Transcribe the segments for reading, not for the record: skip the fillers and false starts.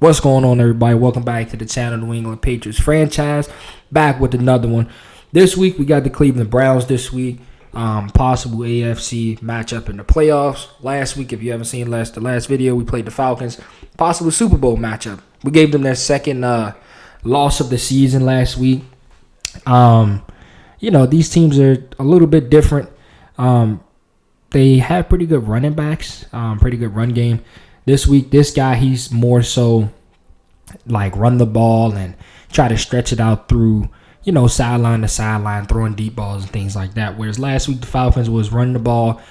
What's going on, everybody? Welcome back to the channel, New England Patriots franchise. Back with another one. This week, we got the Cleveland Browns this week. Possible AFC matchup in the playoffs. Last week, if you haven't seen the last video, we played the Falcons. Possible Super Bowl matchup. We gave them their second loss of the season last week. These teams are a little bit different. They have pretty good running backs, pretty good run game. This week, this guy, he's more so like run the ball and try to stretch it out through, sideline to sideline, throwing deep balls and things like that. Whereas last week, the Falcons was running the ball,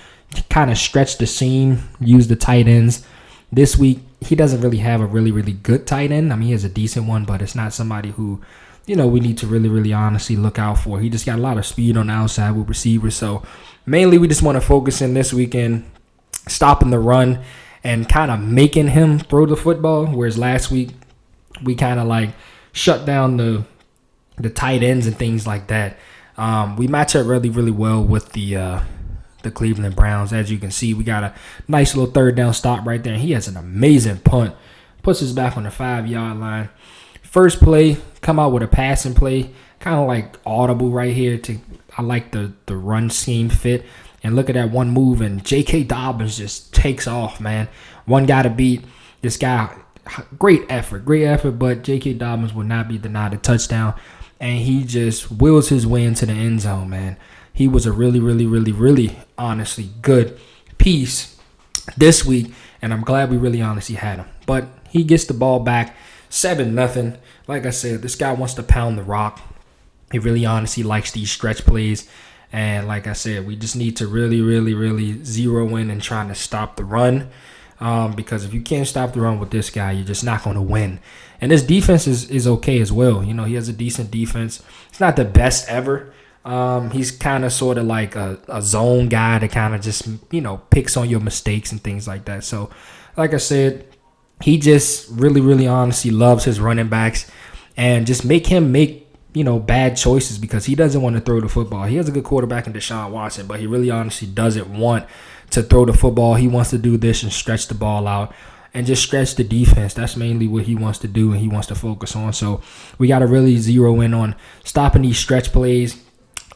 kind of stretch the seam, use the tight ends. This week, he doesn't really have a really, really good tight end. I mean, he has a decent one, but it's not somebody who, we need to really, really honestly look out for. He just got a lot of speed on the outside with receivers. So mainly, we just want to focus in this weekend, stopping the run and kind of making him throw the football, whereas last week we kind of like shut down the tight ends and things like that. We match up really, really well with the Cleveland Browns. As you can see, we got a nice little third down stop right there. And he has an amazing punt. Puts us back on the 5-yard line. First play, come out with a passing play, kind of like audible right here. I like the run scheme fit. And look at that one move, and J.K. Dobbins just takes off, man. One guy to beat. This guy, great effort, but J.K. Dobbins will not be denied a touchdown. And he just wills his way into the end zone, man. He was a really, really, really, really honestly good piece this week, and I'm glad we really honestly had him. But he gets the ball back, 7-0. Like I said, this guy wants to pound the rock. He really honestly likes these stretch plays. And like I said, we just need to really, really, really zero in and trying to stop the run. Because if you can't stop the run with this guy, you're just not going to win. And his defense is okay as well. He has a decent defense. It's not the best ever. He's kind of sort of like a zone guy that kind of just, picks on your mistakes and things like that. So, like I said, he just really, really honestly loves his running backs. And just make him make bad choices because he doesn't want to throw the football. He has a good quarterback in Deshaun Watson, but he really honestly doesn't want to throw the football. He wants to do this and stretch the ball out and just stretch the defense. That's mainly what he wants to do and he wants to focus on. So we got to really zero in on stopping these stretch plays.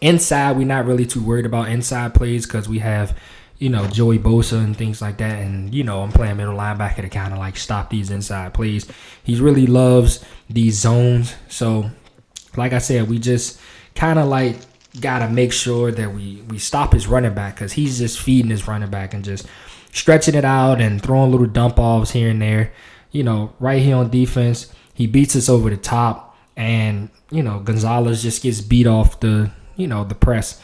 Inside, we're not really too worried about inside plays because we have, Joey Bosa and things like that. And, I'm playing middle linebacker to kind of like stop these inside plays. He really loves these zones. So like I said, we just kind of like got to make sure that we stop his running back because he's just feeding his running back and just stretching it out and throwing little dump offs here and there. Right here on defense, he beats us over the top and, Gonzalez just gets beat off the press.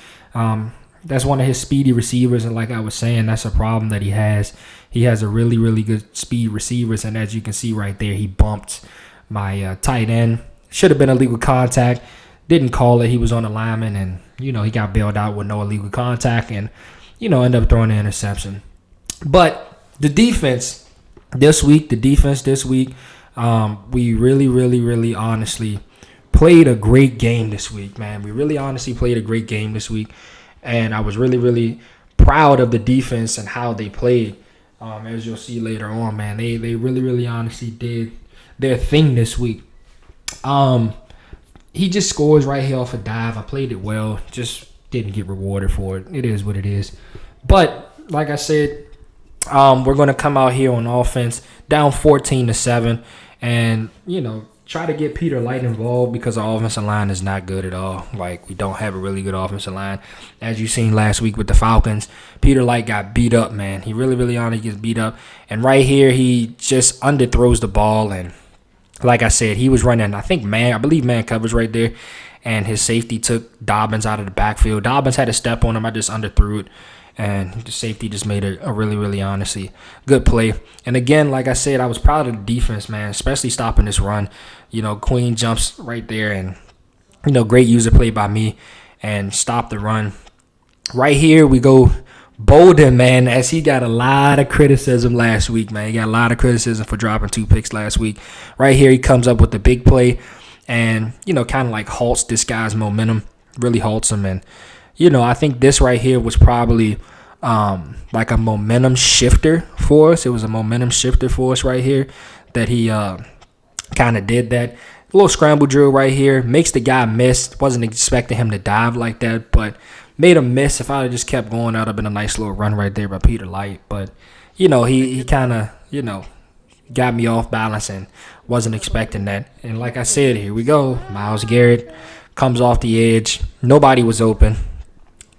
That's one of his speedy receivers. And like I was saying, that's a problem that he has. He has a really, really good speed receivers. And as you can see right there, he bumped my tight end. Should have been illegal contact. Didn't call it. He was on the lineman, and, he got bailed out with no illegal contact and, ended up throwing an interception. But the defense this week, we really, really, really honestly played a great game this week, man. We really honestly played a great game this week, and I was really, really proud of the defense and how they played. As you'll see later on, man, they really, really honestly did their thing this week. He just scores right here off a dive. I played it well, just didn't get rewarded for it. It is what it is. But like I said, we're going to come out here on offense down 14-7 and, try to get Peter Light involved because our offensive line is not good at all. Like, we don't have a really good offensive line. As you seen last week with the Falcons, Peter Light got beat up, man. He really, really honestly gets beat up. And right here, he just underthrows the ball. And like I said, he was running, I believe man coverage right there. And his safety took Dobbins out of the backfield. Dobbins had a step on him. I just underthrew it. And the safety just made a really, really honestly good play. And again, like I said, I was proud of the defense, man, especially stopping this run. Queen jumps right there and, great user play by me and stop the run. Right here, we go Bolden, man, as he got a lot of criticism last week, man. He got a lot of criticism for dropping 2 picks last week. Right here, he comes up with the big play and, kind of like halts this guy's momentum, really halts him. And, I think this right here was probably like a momentum shifter for us. It was a momentum shifter for us right here that he Kind of did that. A little scramble drill right here. Makes the guy miss. Wasn't expecting him to dive like that, but made him miss. If I had just kept going, that would have been a nice little run right there by Peter Light. But, he kind of, got me off balance and wasn't expecting that. And like I said, here we go. Myles Garrett comes off the edge. Nobody was open.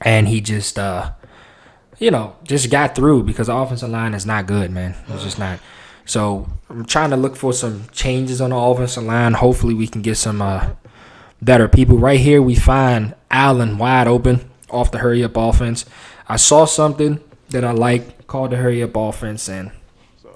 And he just, just got through because the offensive line is not good, man. It's just not. So I'm trying to look for some changes on the offensive line. Hopefully we can get some better people. Right here we find Allen wide open off the hurry-up offense. I saw something that I like, called the hurry-up offense, and,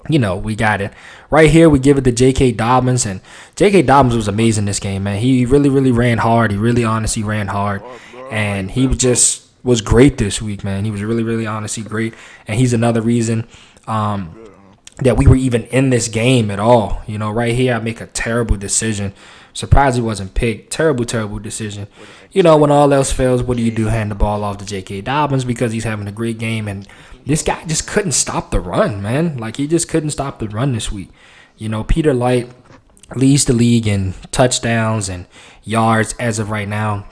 we got it. Right here we give it to J.K. Dobbins, and J.K. Dobbins was amazing this game, man. He really, really ran hard. He really honestly ran hard, and he just was great this week, man. He was really, really honestly great, and he's another reason that we were even in this game at all. Right here I make a terrible decision. Surprised he wasn't picked. Terrible, terrible decision. When all else fails, what do? Hand the ball off to J.K. Dobbins because he's having a great game. And this guy just couldn't stop the run, man. Like, he just couldn't stop the run this week. Peter Light leads the league in touchdowns and yards as of right now.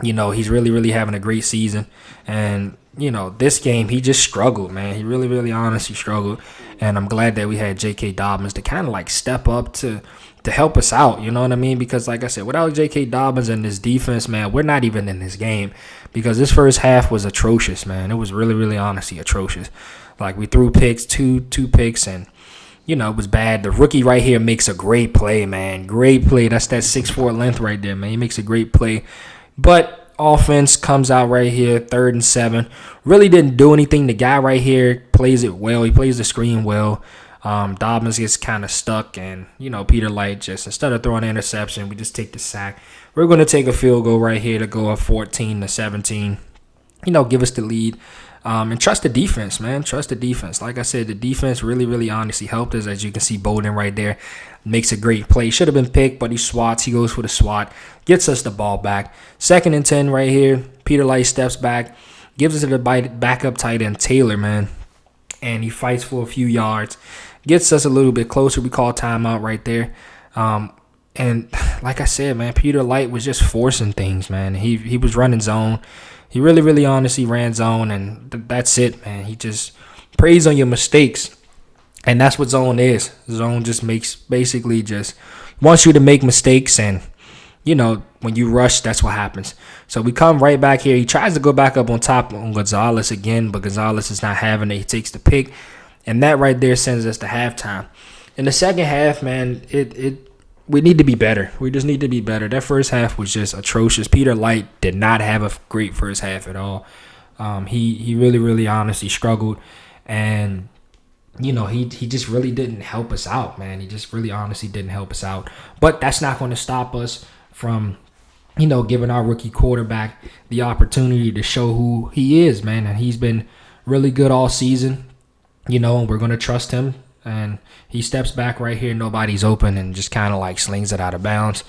He's really, really having a great season. And, this game, he just struggled, man. He really, really honestly struggled. And I'm glad that we had J.K. Dobbins to kind of, step up to help us out, you know what I mean? Because, like I said, without J.K. Dobbins and this defense, man, we're not even in this game. Because this first half was atrocious, man. It was really, really honestly atrocious. Like, we threw picks, two picks, and, it was bad. The rookie right here makes a great play, man. Great play. That's that 6'4" length right there, man. He makes a great play. But offense comes out right here, 3rd and 7. Really didn't do anything. The guy right here plays it well. He plays the screen well. Dobbins gets kind of stuck, and, Peter Light just, instead of throwing an interception, we just take the sack. We're going to take a field goal right here to go up 14-17. Give us the lead. And trust the defense, man. Trust the defense. Like I said, the defense really, really honestly helped us. As you can see, Bowden right there makes a great play. Should have been picked, but he swats. He goes for the swat. Gets us the ball back. 2nd and 10 right here. Peter Light steps back. Gives us to the backup tight end, Taylor, man. And he fights for a few yards. Gets us a little bit closer. We call timeout right there. And like I said, man, Peter Light was just forcing things, man. He was running zone. He really, really honestly ran zone, and that's it, man. He just preys on your mistakes, and that's what zone is. Zone just basically wants you to make mistakes, and, when you rush, that's what happens. So we come right back here. He tries to go back up on top on Gonzalez again, but Gonzalez is not having it. He takes the pick, and that right there sends us to halftime. In the second half, man, we need to be better. We just need to be better. That first half was just atrocious. Peter Light did not have a great first half at all. He really, really honestly struggled. And, he just really didn't help us out, man. He just really honestly didn't help us out. But that's not going to stop us from, giving our rookie quarterback the opportunity to show who he is, man. And he's been really good all season, and we're going to trust him. And he steps back right here. Nobody's open and just kind of slings it out of bounds.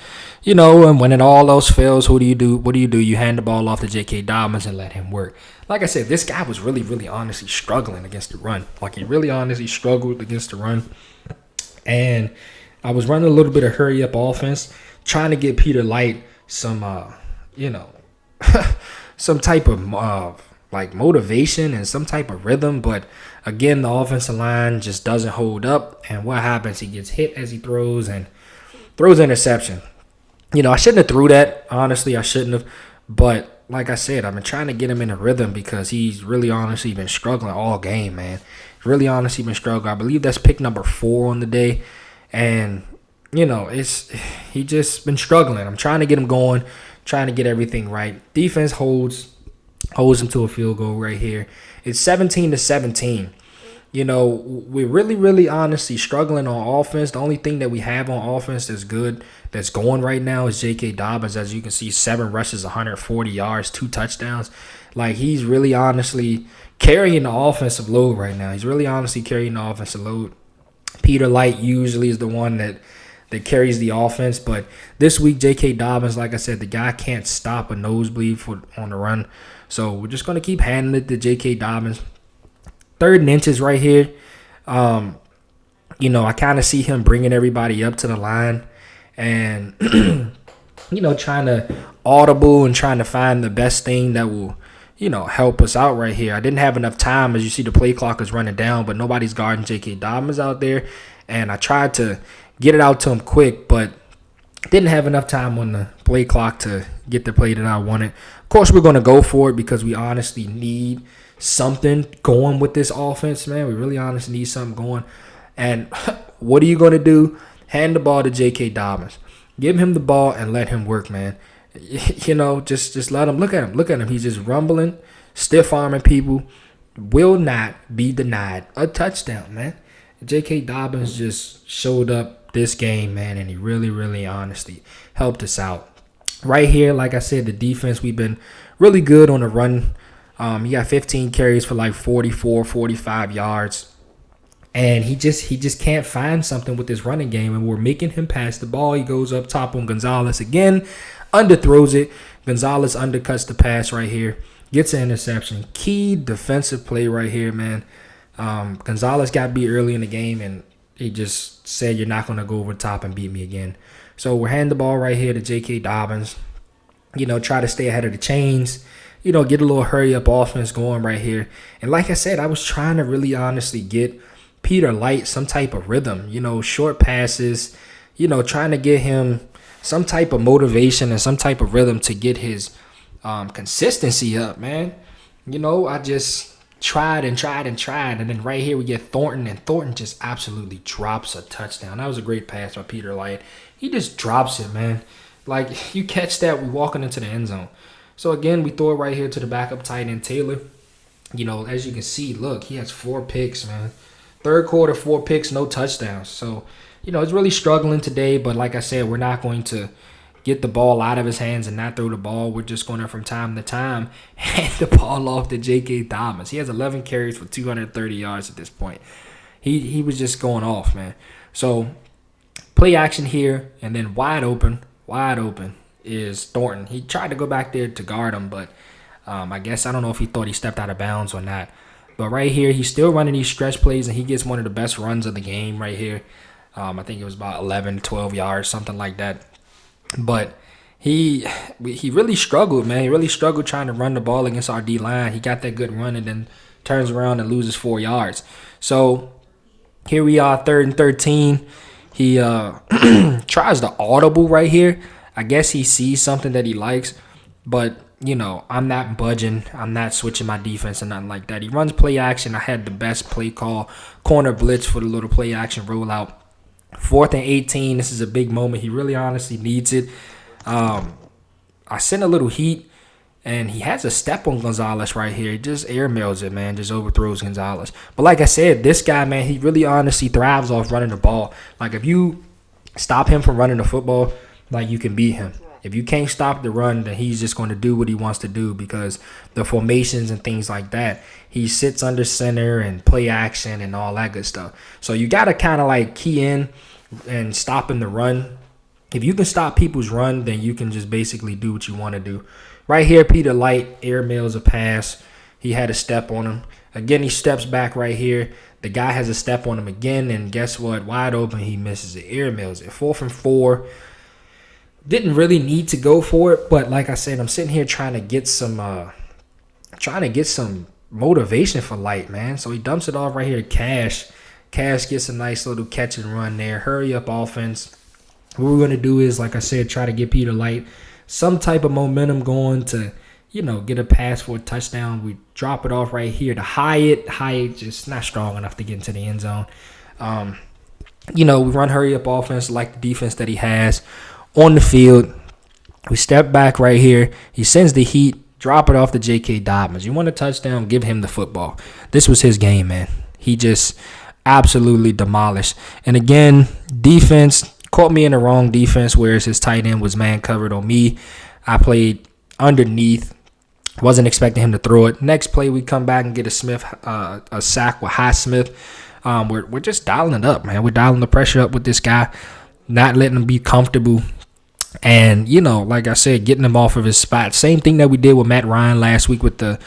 And when it all else fails, what do you do? You hand the ball off to J.K. Dobbins and let him work. Like I said, this guy was really, really honestly struggling against the run. He really honestly struggled against the run. And I was running a little bit of hurry-up offense, trying to get Peter Light some, some type of motivation and some type of rhythm, but again, the offensive line just doesn't hold up, and what happens? He gets hit as he throws and throws an interception. I shouldn't have threw that. Honestly, I shouldn't have, but like I said, I've been trying to get him in a rhythm because he's really honestly been struggling all game, man. Really honestly been struggling. I believe that's pick number 4 on the day, and he just been struggling. I'm trying to get him going, trying to get everything right. Defense holds him to a field goal right here. It's 17-17. We're really, really honestly struggling on offense. The only thing that we have on offense that's good, that's going right now, is J.K. Dobbins. As you can see, 7 rushes, 140 yards, 2 touchdowns. He's really honestly carrying the offensive load right now. He's really honestly carrying the offensive load. Peter Light usually is the one that carries the offense, but this week, J.K. Dobbins, like I said, the guy can't stop a nosebleed on the run. So we're just going to keep handing it to J.K. Dobbins. 3rd and inches right here. I kind of see him bringing everybody up to the line and, trying to audible and trying to find the best thing that will, help us out right here. I didn't have enough time. As you see, the play clock is running down, but nobody's guarding J.K. Dobbins out there. And I tried to get it out to him quick, but didn't have enough time on the play clock to get the play that I wanted. Of course, we're going to go for it because we honestly need something going with this offense, man. We really honestly need something going. And what are you going to do? Hand the ball to J.K. Dobbins. Give him the ball and let him work, man. Just let him. Look at him. Look at him. He's just rumbling, stiff-arming people. Will not be denied a touchdown, man. J.K. Dobbins just showed up this game, man, and he really, really honestly helped us out. Right here, like I said, the defense, we've been really good on the run. He got 15 carries for like 44, 45 yards. And he just can't find something with this running game, and we're making him pass the ball. He goes up top on Gonzalez again, underthrows it. Gonzalez undercuts the pass right here, gets an interception. Key defensive play right here, man. Gonzalez got beat early in the game, and he just said, you're not going to go over top and beat me again. So we're handing the ball right here to J.K. Dobbins. Try to stay ahead of the chains. Get a little hurry-up offense going right here. And like I said, I was trying to really honestly get Peter Light some type of rhythm, short passes, trying to get him some type of motivation and some type of rhythm to get his consistency up, man. I just tried. And then right here we get Thornton, and Thornton just absolutely drops a touchdown. That was a great pass by Peter Light. He just drops it, man. Like, you catch that, we walking into the end zone. So again, we throw it right here to the backup tight end, Taylor. As you can see, look, he has 4 picks, man. Third quarter, 4 picks, no touchdowns. So, it's really struggling today. But like I said, we're not going to get the ball out of his hands and not throw the ball. We're just going to, from time to time, hand the ball off to J.K. Dobbins. He has 11 carries for 230 yards at this point. He was just going off, man. So, play action here, and then wide open is Thornton. He tried to go back there to guard him, but I don't know if he thought he stepped out of bounds or not. But right here, he's still running these stretch plays, and he gets one of the best runs of the game right here. I think it was about 11, 12 yards, something like that. But he really struggled, man. He really struggled trying to run the ball against our D-line. He got that good run and then turns around and loses 4 yards. So here we are, 3rd and 13. He tries the audible right here. I guess he sees something that he likes, but I'm not budging. I'm not switching my defense or nothing like that. He runs play action. I had the best play call, corner blitz for the little play action rollout. 4th and 18. This is a big moment. He really honestly needs it. I sent a little heat, and he has a step on Gonzalez right here. He just airmails it, man. Just overthrows Gonzalez. But like I said, this guy, man, he really honestly thrives off running the ball. Like, if you stop him from running the football, like, you can beat him. If you can't stop the run, then he's just going to do what he wants to do, because the formations and things like that, he sits under center and play action and all that good stuff. So you got to kind of like key in and stop him the run. If you can stop people's run, then you can just basically do what you want to do. Right here, Peter Light airmails a pass. He had a step on him. Again, he steps back right here. The guy has a step on him again, and guess what? Wide open, he misses it. Airmails it. 4th and 4. Didn't really need to go for it, but like I said, I'm sitting here trying to get some motivation for Light, man. So he dumps it off right here to Cash. Cash gets a nice little catch and run there. Hurry up offense. What we're going to do is, like I said, try to get Peter Light some type of momentum going to, get a pass for a touchdown. We drop it off right here to Hyatt. Hyatt just not strong enough to get into the end zone. We run hurry up offense like the defense that he has on the field. We step back right here. He sends the heat, drop it off to J.K. Dobbins. You want a touchdown, give him the football. This was his game, man. He just absolutely demolished. And again, defense caught me in the wrong defense, whereas his tight end was man covered on me. I played underneath. Wasn't expecting him to throw it. Next play, we come back and get a sack with Highsmith. We're just dialing it up, man. We're dialing the pressure up with this guy, not letting him be comfortable. And, like I said, getting him off of his spot. Same thing that we did with Matt Ryan last week with the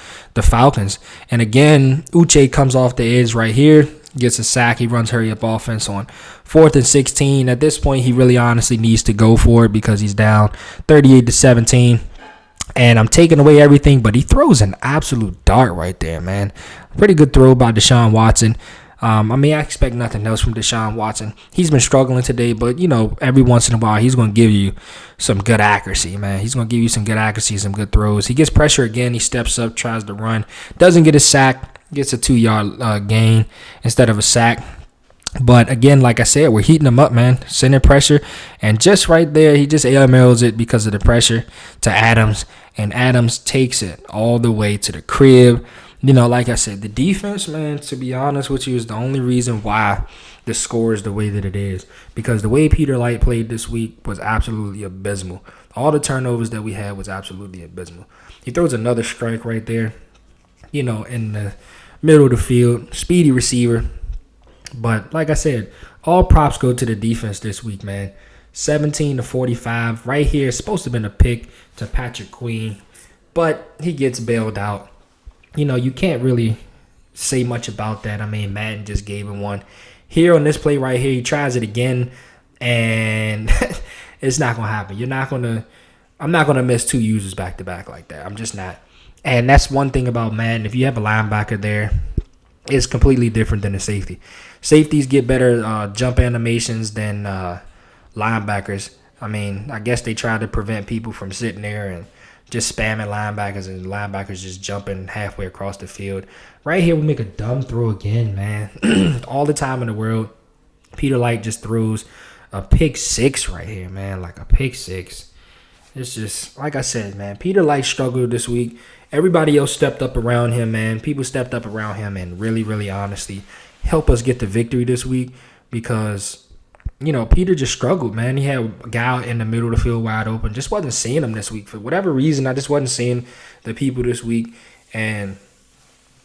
Falcons. And again, Uche comes off the edge right here, gets a sack. He runs hurry up offense on 4th and 16. At this point, he really honestly needs to go for it because he's down 38-17. And I'm taking away everything, but he throws an absolute dart right there, man. Pretty good throw by Deshaun Watson. I expect nothing else from Deshaun Watson. He's been struggling today, but, every once in a while, he's going to give you some good accuracy, man. He's going to give you some good accuracy, some good throws. He gets pressure again. He steps up, tries to run. Doesn't get a sack. Gets a 2-yard gain instead of a sack. But, again, like I said, we're heating him up, man. Sending pressure. And just right there, he just airmails it because of the pressure to Adams. And Adams takes it all the way to the crib. Like I said, the defense, man, to be honest with you, is the only reason why the score is the way that it is. Because the way Peter Light played this week was absolutely abysmal. All the turnovers that we had was absolutely abysmal. He throws another strike right there, in the middle of the field. Speedy receiver. But like I said, all props go to the defense this week, man. 17-45. Right here, it's supposed to have been a pick to Patrick Queen. But he gets bailed out. You can't really say much about that. Madden just gave him one. Here on this play right here, he tries it again, and it's not going to happen. I'm not going to miss 2 users back-to-back like that. I'm just not. And that's one thing about Madden. If you have a linebacker there, it's completely different than a safety. Safeties get better jump animations than linebackers. I guess they try to prevent people from sitting there and just spamming linebackers, and linebackers just jumping halfway across the field. Right here, we make a dumb throw again, man. All the time in the world, Peter Light just throws a pick 6 right here, man. Like a pick 6. It's just, like I said, man, Peter Light struggled this week. Everybody else stepped up around him, man. People stepped up around him and really, really honestly helped us get the victory this week because Peter just struggled, man. He had a guy in the middle of the field wide open. Just wasn't seeing him this week. For whatever reason, I just wasn't seeing the people this week. And,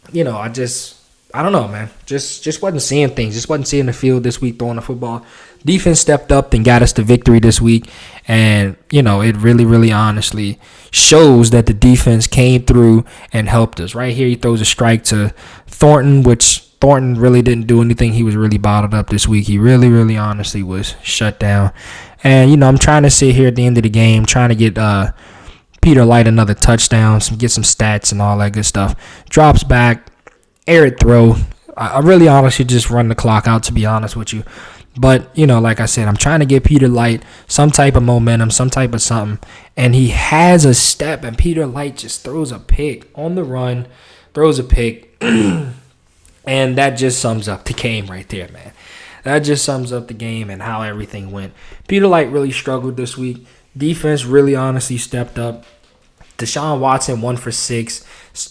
I don't know, man. Just wasn't seeing things. Just wasn't seeing the field this week throwing the football. Defense stepped up and got us the victory this week. And, it really, really honestly shows that the defense came through and helped us. Right here, he throws a strike to Thornton, which Thornton really didn't do anything. He was really bottled up this week. He really, really honestly was shut down. And, I'm trying to sit here at the end of the game, trying to get Peter Light another touchdown, get some stats and all that good stuff. Drops back, air throw. I really honestly just run the clock out, to be honest with you. But, like I said, I'm trying to get Peter Light some type of momentum, some type of something. And he has a step, and Peter Light just throws a pick on the run, throws a pick. And that just sums up the game right there, man. That just sums up the game and how everything went. Peter Light really struggled this week. Defense really honestly stepped up. Deshaun Watson 1 for 6.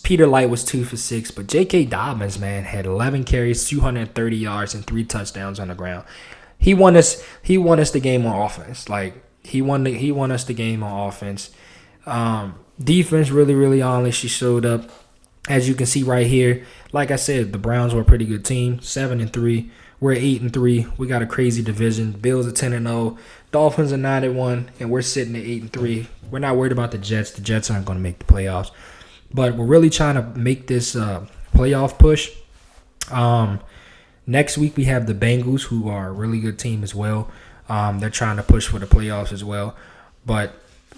Peter Light was 2 for 6. But J.K. Dobbins, man, had 11 carries, 230 yards, and 3 touchdowns on the ground. He won us the game on offense. Like he won us the game on offense. Defense really, really honestly showed up. As you can see right here, like I said, the Browns were a pretty good team, 7-3. We're 8-3. We got a crazy division. Bills are 10-0. Dolphins are 9-1, and we're sitting at 8-3. We're not worried about the Jets. The Jets aren't going to make the playoffs, but we're really trying to make this playoff push. Next week we have the Bengals, who are a really good team as well. They're trying to push for the playoffs as well, but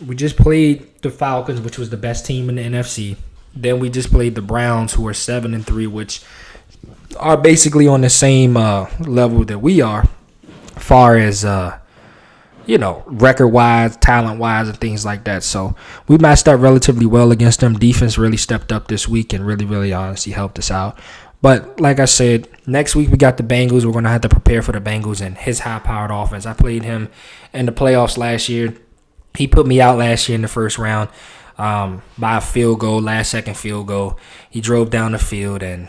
we just played the Falcons, which was the best team in the NFC. Then we just played the Browns, who are 7-3, which are basically on the same level that we are, far as record-wise, talent-wise, and things like that. So we matched up relatively well against them. Defense really stepped up this week and really, really honestly helped us out. But like I said, next week we got the Bengals. We're going to have to prepare for the Bengals and his high-powered offense. I played him in the playoffs last year. He put me out last year in the first round. By a field goal, last-second field goal. He drove down the field and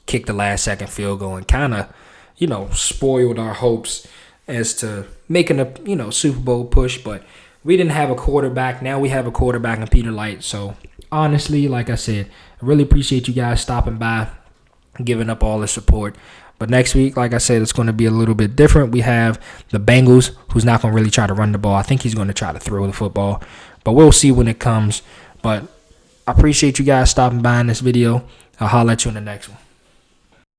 kicked the last-second field goal and kind of, spoiled our hopes as to making a, Super Bowl push. But we didn't have a quarterback. Now we have a quarterback in Peter Light. So, honestly, like I said, I really appreciate you guys stopping by, giving up all the support. But next week, like I said, it's going to be a little bit different. We have the Bengals, who's not going to really try to run the ball. I think he's going to try to throw the football. But we'll see when it comes. But I appreciate you guys stopping by in this video. I'll holler at you in the next one.